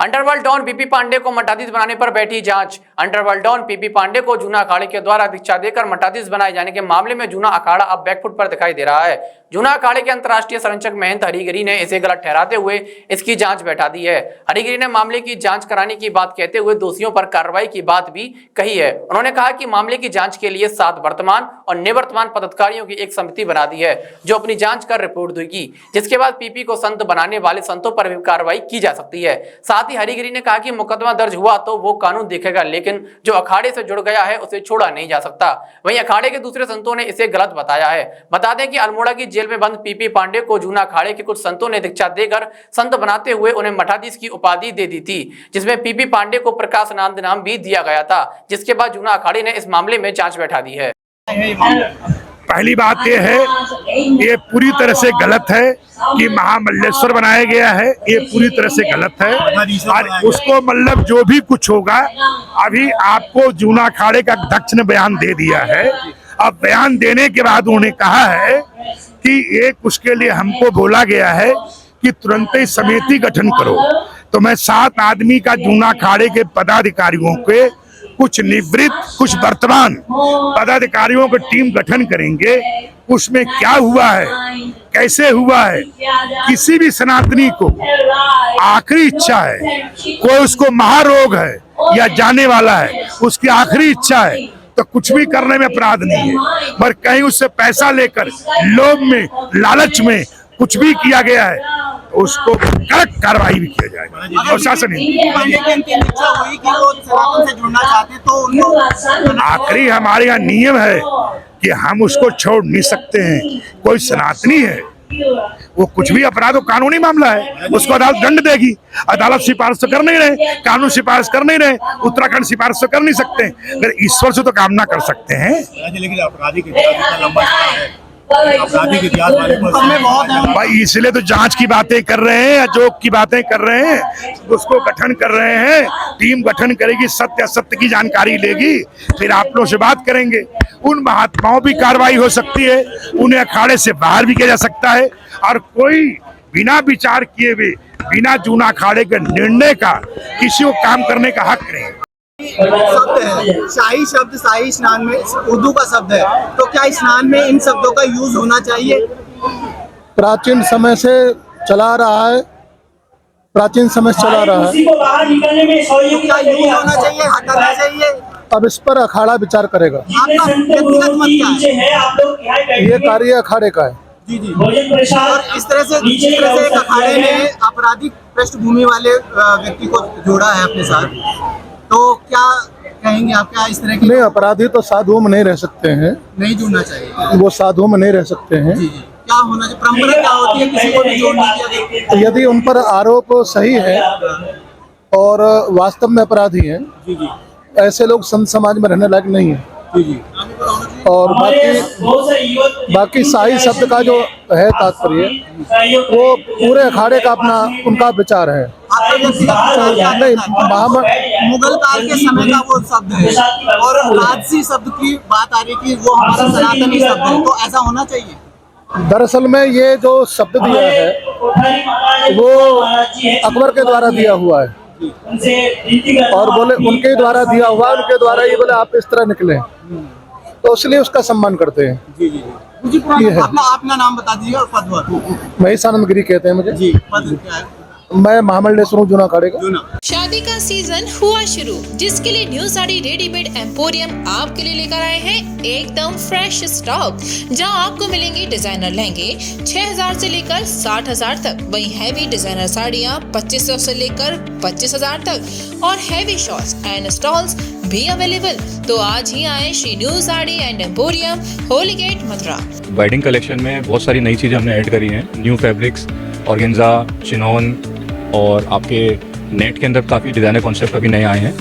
Underworld don PP Pandey को मठाधीश बनाने पर बैठी जांच। अंडरवर्ल्ड डॉन पीपी पांडे को जूना अखाड़े के द्वारा दीक्षा देकर मठाधीश बनाए जाने के मामले में जूना अखाड़ा अब बैकफुट पर दिखाई दे रहा है। जूना अखाड़े के अंतर्राष्ट्रीय संरक्षक महंत हरिगिरी ने इसे गलत ठहराते हुए इसकी जांच बैठा दी है। हरिगिरी ने मामले की जांच कराने की बात कहते हुए दोषियों पर कार्रवाई की बात भी कही है। उन्होंने कहा कि मामले की जांच के लिए 7 वर्तमान और निवर्तमान पदाधिकारियों की एक समिति बना दी है, जो अपनी जांच कर रिपोर्ट देगी, जिसके बाद पीपी को संत बनाने वाले संतों पर भी कार्रवाई की जा सकती है। साथ ही हरिगिरी ने कहा कि मुकदमा दर्ज हुआ तो वो कानून देखेगा, लेकिन जो अखाड़े से जुड़ गया है उसे छोड़ा नहीं जा सकता। वहीं अखाड़े के दूसरे संतों ने इसे गलत बताया है। बता दें कि अल्मोड़ा की जेल में बंद पीपी पांडे को जूना अखाड़े के कुछ संतों ने दीक्षा देकर संत बनाते हुए उन्हें मठाधीश की उपाधि दे दी थी, जिसमें पीपी पांडे को प्रकाशनंद नाम भी दिया गया था, जिसके बाद जूना अखाड़े ने इस मामले में जांच बैठा दी है। पहली बात यह है, ये पूरी तरह से गलत है कि महामल्लेश्वर बनाया गया है। ये पूरी तरह से गलत है और उसको मतलब जो भी कुछ होगा, अभी आपको जूना अखाड़े का अध्यक्ष ने बयान दे दिया है। अब बयान देने के बाद उन्होंने कहा है कि एक उसके लिए हमको बोला गया है कि तुरंत ही समिति गठन करो। तो मैं 7 आदमी का जूना अखाड़े के पदाधिकारियों के, कुछ निवृत्त कुछ वर्तमान पदाधिकारियों की टीम गठन करेंगे। उसमें क्या हुआ है, कैसे हुआ है, किसी भी सनातनी को आखिरी इच्छा है, कोई उसको महारोग है या जाने वाला है, उसकी आखिरी इच्छा है तो कुछ भी करने में अपराध नहीं है। पर कहीं उससे पैसा लेकर लोभ में, लालच में कुछ भी किया गया है तो उसको कड़क कार्रवाई भी किया जाएगा। और शासन आखिरी हमारे यहाँ नियम है कि हम उसको छोड़ नहीं सकते हैं। कोई सनातनी है, वो कुछ भी अपराध हो, कानूनी मामला है, उसको अदालत दंड देगी। अदालत सिफारिश तो कर नहीं रहे, कानून सिफारिश कर नहीं रहे, उत्तराखंड सिफारिश तो कर नहीं सकते, अगर ईश्वर से तो काम ना कर सकते हैं। लेकिन आपराधिक इतिहास लंबा है, आपराधिक इतिहास वाले भाई इसलिए तो जांच की बातें कर रहे हैं, जोक की बातें कर रहे हैं, उसको गठन कर रहे हैं। टीम गठन करेगी, सत्य असत्य की जानकारी लेगी, फिर आप लोगों से बात करेंगे। उन महात्माओं भी कार्रवाई हो सकती है, उन्हें अखाड़े से बाहर भी किया जा सकता है। और कोई बिना विचार किए हुए, बिना जूना अखाड़े के निर्णय का किसी को काम करने का हक नहीं है। शब्द है शाही शब्द, शाही स्नान में उर्दू का शब्द है, तो क्या स्नान में इन शब्दों का यूज होना चाहिए? प्राचीन समय से चला रहा है, प्राचीन समय से चला रहा है। क्या यूज होना चाहिए, हटाना चाहिए? अब इस पर अखाड़ा विचार करेगा। आपका व्यक्तिगत मत क्या है? ये कार्य अखाड़े का है। जी जी। और इस तरह से एक अखाड़े ने आपराधिक पृष्ठभूमि वाले व्यक्ति को जोड़ा है अपने साथ, तो क्या कहेंगे आप? क्या इस तरह की नहीं, अपराधी तो साधुओं में नहीं रह सकते हैं, नहीं जुड़ना चाहिए, वो साधुओं में नहीं रह सकते हैं। जी जी। क्या होना चाहिए, परंपरा क्या होती है किसी को भी जोड़ने की? यदि उन पर आरोप सही है और वास्तव में अपराधी हैं, जी जी, ऐसे लोग संत समाज में रहने लायक नहीं है। जी जी। और बाकी शाही शब्द का जो है तात्पर्य, वो पूरे अखाड़े का अपना उनका विचार है। नहीं, मुगल काल के समय का वो शब्द है और राजसी शब्द की बात आ रही कि वो हमारा सनातनी शब्द है, तो ऐसा होना चाहिए। दरअसल में ये जो शब्द दिया है वो अकबर के द्वारा दिया हुआ है और बोले उनके द्वारा दिया हुआ, उनके द्वारा ये बोले आप इस तरह निकले, तो इसलिए उसका सम्मान करते हैं। जी जी जी। अपना नाम बता दीजिए और पद। महेशानंद गिरी कहते हैं मुझे। जी, पद क्या है? मैं महामंडलेश्वर हूँ जूना अखाड़े का। शादी का सीजन हुआ शुरू, जिसके लिए न्यू साड़ी रेडीमेड एम्पोरियम आपके लिए लेकर आए हैं एकदम फ्रेश स्टॉक, जहां आपको मिलेंगे डिजाइनर लहंगे 6000 से लेकर 60000 तक, वहीं हैवी डिजाइनर साड़ियां 2500 से लेकर 25000 तक और हैवी शॉर्ट्स एंड स्टॉल्स भी अवेलेबल। तो आज ही आए Shri new sari and emporium, Holi gate, Mathura. Wedding collection में बहुत सारी नई चीजें हमने ऐड करी हैं, न्यू फैब्रिक्स, ऑर्गेन्जा, चिनॉन और आपके नेट के अंदर काफ़ी डिज़ाइनर कॉन्सेप्ट अभी नए आए हैं।